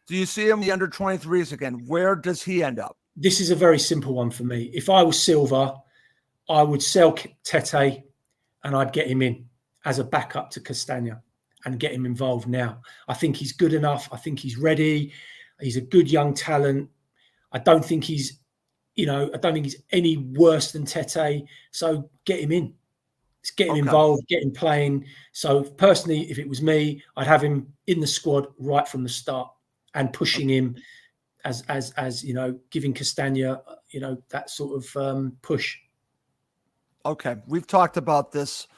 Do you see him in the under 23s again? Where does he end up? This is a very simple one for me. If I was Silva, I would sell Tete and I'd get him in as a backup to Castagna and get him involved now. I think he's good enough. I think he's ready. He's a good young talent. I don't think he's any worse than Tete. So get him in. Let's get him involved, get him playing. So personally, if it was me, I'd have him in the squad right from the start and pushing him as giving Castagna, that sort of push. Okay, we've talked about this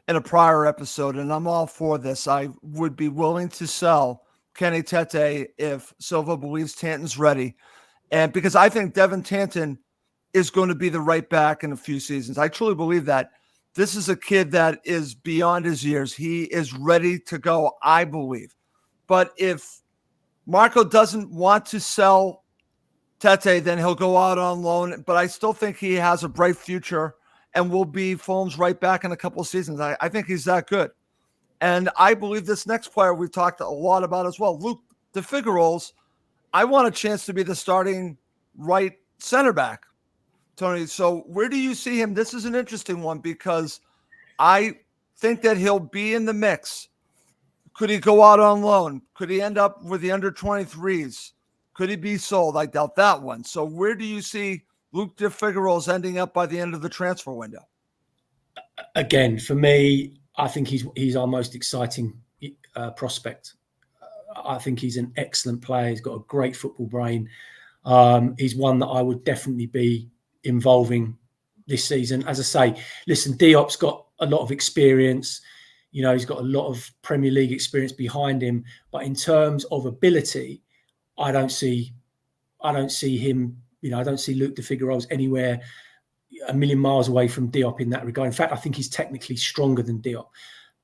in a prior episode, and I'm all for this. I would be willing to sell Kenny Tete if Silva believes Tanton's ready. And because I think Devin Tanton is going to be the right back in a few seasons. I truly believe that. This is a kid that is beyond his years. He is ready to go, I believe. But if Marco doesn't want to sell Tete, then he'll go out on loan. But I still think he has a bright future and will be Fulham's right back in a couple of seasons. I think he's that good. And I believe this next player we've talked a lot about as well, Luke De Figueiredo's, I want a chance to be the starting right center back, Tony. So where do you see him? This is an interesting one because I think that he'll be in the mix. Could he go out on loan? Could he end up with the under 23s? Could he be sold? I doubt that one. So where do you see Luke de Figueroa's ending up by the end of the transfer window? Again, for me, I think he's our most exciting prospect. I think he's an excellent player. He's got a great football brain. He's one that I would definitely be involving this season. As I say, listen, Diop's got a lot of experience. You know, he's got a lot of Premier League experience behind him. But in terms of ability, I don't see him. You know, I don't see Luke de Figueroa anywhere a million miles away from Diop in that regard. In fact, I think he's technically stronger than Diop.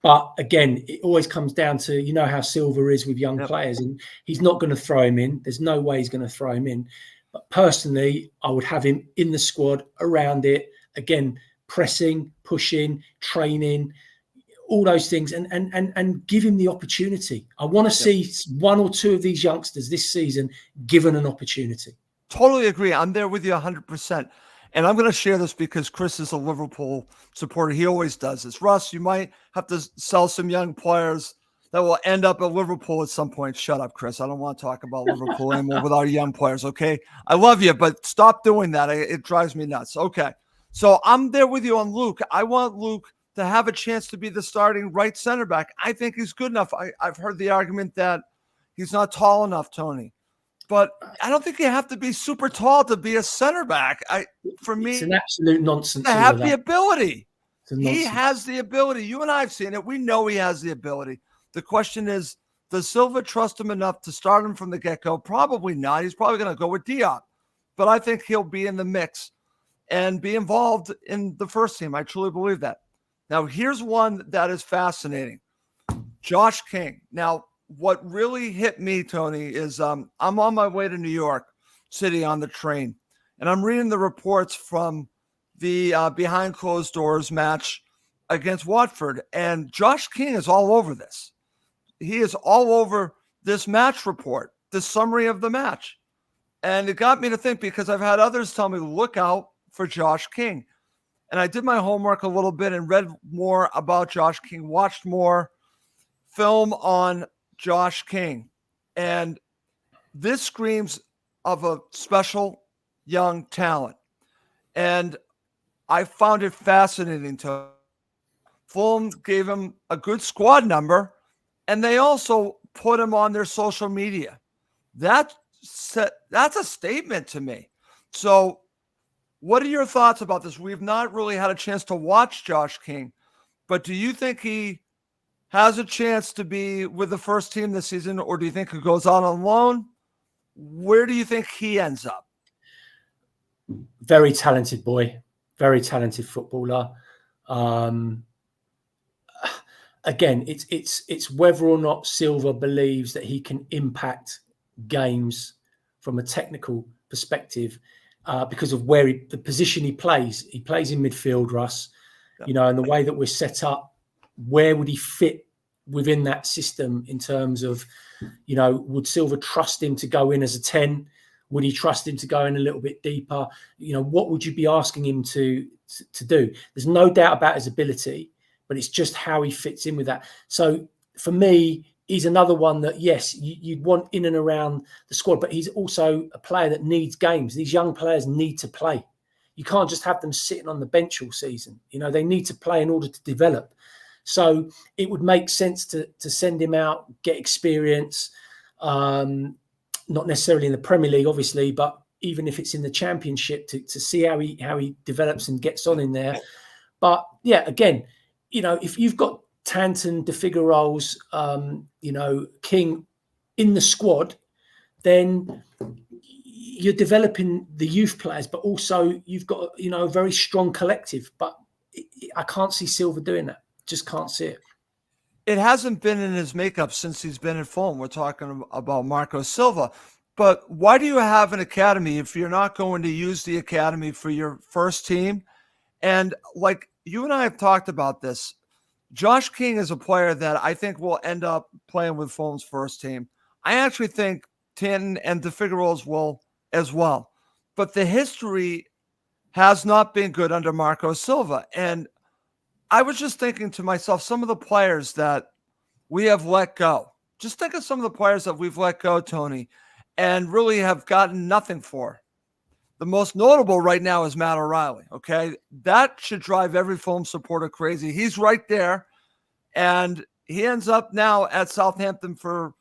But again, it always comes down to, you know how Silva is with young players, and he's not going to throw him in. There's no way he's going to throw him in. But personally, I would have him in the squad, around it. Again, pressing, pushing, training, all those things, and give him the opportunity. I want to see one or two of these youngsters this season given an opportunity. Totally agree. I'm there with you 100%. And I'm going to share this because Chris is a Liverpool supporter. He always does this. Russ, you might have to sell some young players that will end up at Liverpool at some point. Shut up, Chris. I don't want to talk about Liverpool anymore with our young players, okay? I love you, but stop doing that. It drives me nuts. Okay. So I'm there with you on Luke. I want Luke to have a chance to be the starting right center back. I think he's good enough. I've heard the argument that he's not tall enough, Tony. But I don't think you have to be super tall to be a center back. For me, it's an absolute nonsense. To have the ability. He has the ability. You and I have seen it. We know he has the ability. The question is, does Silva trust him enough to start him from the get-go? Probably not. He's probably going to go with Diop. But I think he'll be in the mix and be involved in the first team. I truly believe that. Now, here's one that is fascinating. Josh King. Now, what really hit me, Tony, is I'm on my way to New York City on the train, and I'm reading the reports from the behind closed doors match against Watford, and Josh King is all over this. He is all over this match report, the summary of the match. And it got me to think, because I've had others tell me, look out for Josh King. And I did my homework a little bit and read more about Josh King, watched more film on Josh King. And this screams of a special young talent. And I found it fascinating to Fulham gave him a good squad number, and they also put him on their social media. That's a statement to me. So what are your thoughts about this? We've not really had a chance to watch Josh King, but do you think he has a chance to be with the first team this season, or do you think he goes out on loan? Where do you think he ends up? Very talented boy, very talented footballer. Again, it's whether or not Silva believes that he can impact games from a technical perspective because of where the position he plays. He plays in midfield, Russ. Yeah. You know, and the way that we're set up, where would he fit within that system in terms of, you know, would Silva trust him to go in as a 10? Would he trust him to go in a little bit deeper? You know, what would you be asking him to do? There's no doubt about his ability, but it's just how he fits in with that. So for me, he's another one that, yes, you'd want in and around the squad, but he's also a player that needs games. These young players need to play. You can't just have them sitting on the bench all season. You know, they need to play in order to develop. So it would make sense to send him out, get experience, not necessarily in the Premier League, obviously, but even if it's in the Championship, to see how he develops and gets on in there. But yeah, again, you know, if you've got Tanton, De Figueroa's, you know, King in the squad, then you're developing the youth players, but also you've got, you know, a very strong collective. But I can't see Silva doing that. Just can't see it. It hasn't been in his makeup since he's been at Fulham. We're talking about Marco Silva. But why do you have an academy if you're not going to use the academy for your first team? And like you and I have talked about this, Josh King is a player that I think will end up playing with Fulham's first team. I actually think Tanton and De Figueroa's will as well. But the history has not been good under Marco Silva. And I was just thinking to myself, some of the players that we have let go. Just think of some of the players that we've let go, Tony, and really have gotten nothing for. The most notable right now is Matt O'Reilly, okay? That should drive every Fulham supporter crazy. He's right there, and he ends up now at Southampton for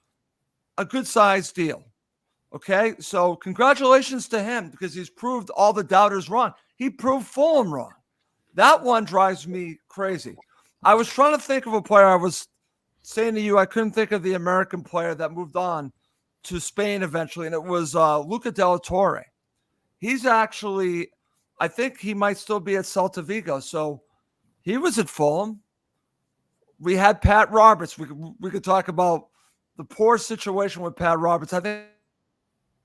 a good-sized deal, okay? So congratulations to him because he's proved all the doubters wrong. He proved Fulham wrong. That one drives me crazy. I was trying to think of a player. I was saying to you, I couldn't think of the American player that moved on to Spain eventually, and it was Luca de la Torre. He's actually, I think he might still be at Celta Vigo. So he was at Fulham. We had Pat Roberts. We could talk about the poor situation with Pat Roberts. I think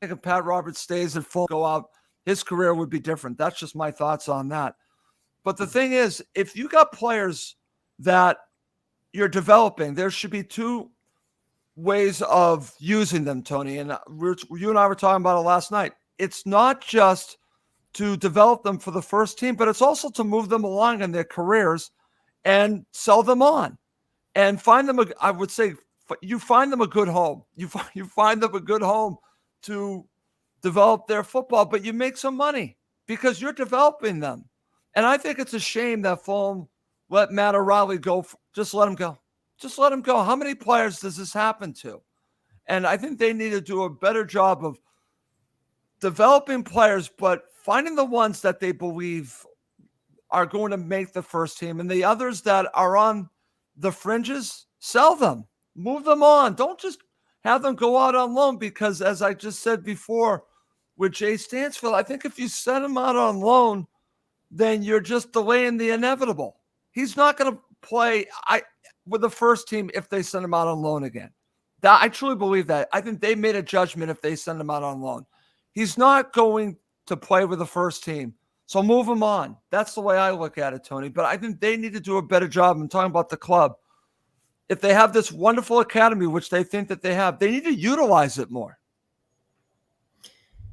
if Pat Roberts stays at Fulham, go out, his career would be different. That's just my thoughts on that. But the thing is, if you got players that you're developing, there should be two ways of using them, Tony. And you and I were talking about it last night. It's not just to develop them for the first team, but it's also to move them along in their careers and sell them on and find them, I would say, you find them a good home. You find them a good home to develop their football, but you make some money because you're developing them. And I think it's a shame that Fulham let Matt O'Reilly go. Just let him go. Just let him go. How many players does this happen to? And I think they need to do a better job of developing players, but finding the ones that they believe are going to make the first team. And the others that are on the fringes, sell them. Move them on. Don't just have them go out on loan because, as I just said before with Jay Stansfield, I think if you send him out on loan, then you're just delaying the inevitable. He's not going to play with the first team if they send him out on loan again. I truly believe that. I think they made a judgment if they send him out on loan. He's not going to play with the first team. So move him on. That's the way I look at it, Tony. But I think they need to do a better job. I'm talking about the club. If they have this wonderful academy, which they think that they have, they need to utilize it more.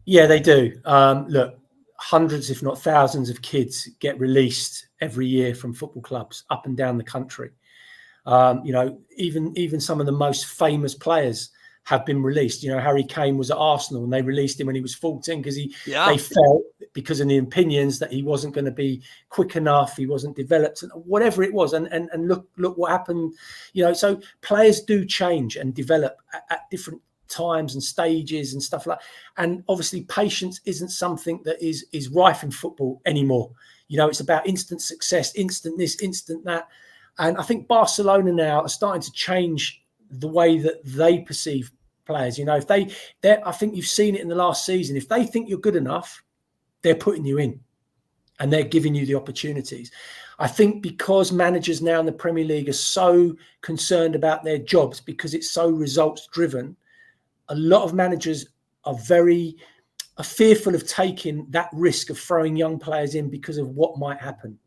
Yeah, they do. Look, hundreds, if not thousands of kids get released every year from football clubs up and down the country. Even some of the most famous players have been released. Harry Kane was at Arsenal and they released him when he was 14 because they felt, because of the opinions, that he wasn't going to be quick enough, he wasn't developed, and whatever it was. And look what happened. So players do change and develop at different times and stages and stuff like that. And obviously patience isn't something that is rife in football anymore. It's about instant success, instant this, instant that. And I think Barcelona now are starting to change the way that they perceive players. If I think you've seen it in the last season. If they think you're good enough, they're putting you in and they're giving you the opportunities. I think because managers now in the Premier League are so concerned about their jobs because it's so results driven, a lot of managers are fearful of taking that risk of throwing young players in because of what might happen.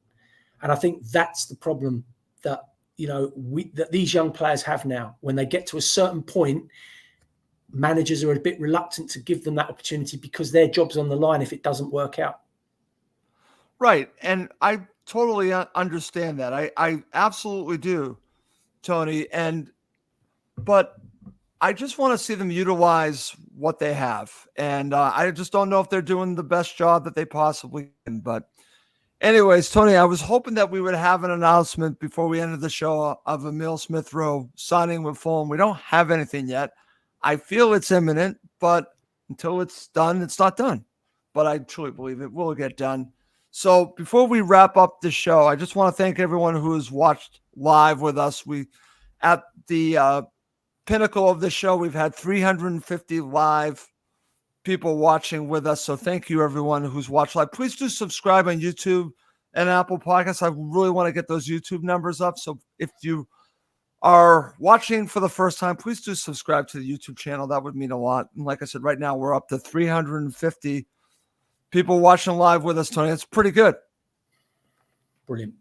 And I think that's the problem that that these young players have now. When they get to a certain point, managers are a bit reluctant to give them that opportunity because their job's on the line if it doesn't work out. Right. And I totally understand that. I absolutely do, Tony. But I just want to see them utilize what they have. And I just don't know if they're doing the best job that they possibly can. But anyways, Tony, I was hoping that we would have an announcement before we ended the show of Emile Smith Rowe signing with Fulham. We don't have anything yet. I feel it's imminent, but until it's done, it's not done. But I truly believe it will get done. So before we wrap up the show, I just want to thank everyone who has watched live with us. At the pinnacle of the show, we've had 350 live people watching with us. So thank you, everyone who's watched live. Please do subscribe on YouTube and Apple Podcasts. I really want to get those YouTube numbers up. So if you are watching for the first time, please do subscribe to the YouTube channel. That would mean a lot. And like I said, right now we're up to 350 people watching live with us, Tony. It's pretty good. Brilliant.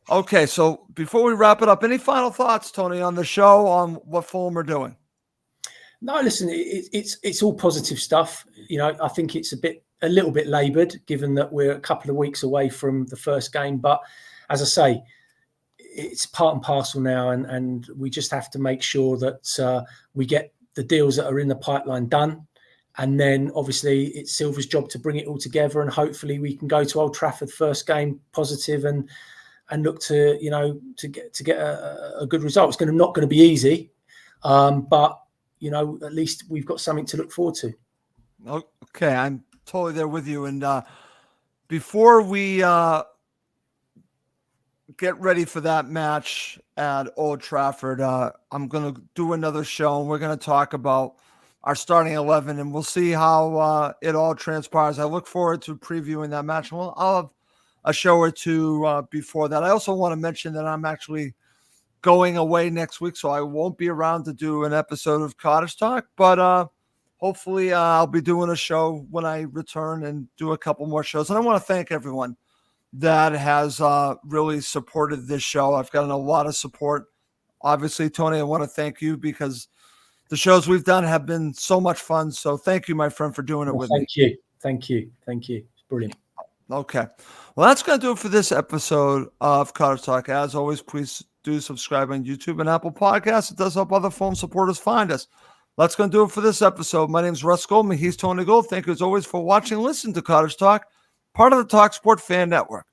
Okay, so before we wrap it up, any final thoughts, Tony, on the show, on what Fulham are doing? No, listen, it's all positive stuff. I think it's a little bit laboured, given that we're a couple of weeks away from the first game. But as I say, it's part and parcel now, and we just have to make sure that we get the deals that are in the pipeline done. And then obviously it's Silver's job to bring it all together, and hopefully we can go to Old Trafford first game positive and look to, you know, to get a good result. It's not going to be easy, but you know, at least we've got something to look forward to. Okay, I'm totally there with you. And before we get ready for that match at Old Trafford, I'm going to do another show, and we're going to talk about our starting 11, and we'll see how it all transpires. I look forward to previewing that match. Well, I'll have a show or two before that. I also want to mention that I'm actually going away next week, so I won't be around to do an episode of Cottage Talk, but hopefully I'll be doing a show when I return and do a couple more shows. And I want to thank everyone that has really supported this show. I've gotten a lot of support. Obviously, Tony, I want to thank you because the shows we've done have been so much fun. So thank you, my friend, for doing it with me. Thank you. It's brilliant. Okay. Well, that's going to do it for this episode of Cottage Talk. As always, please do subscribe on YouTube and Apple Podcasts. It does help other phone supporters find us. That's going to do it for this episode. My name is Russ Goldman. He's Tony Gold. Thank you as always for watching and listening to Cottage Talk, part of the Talk Sport Fan Network.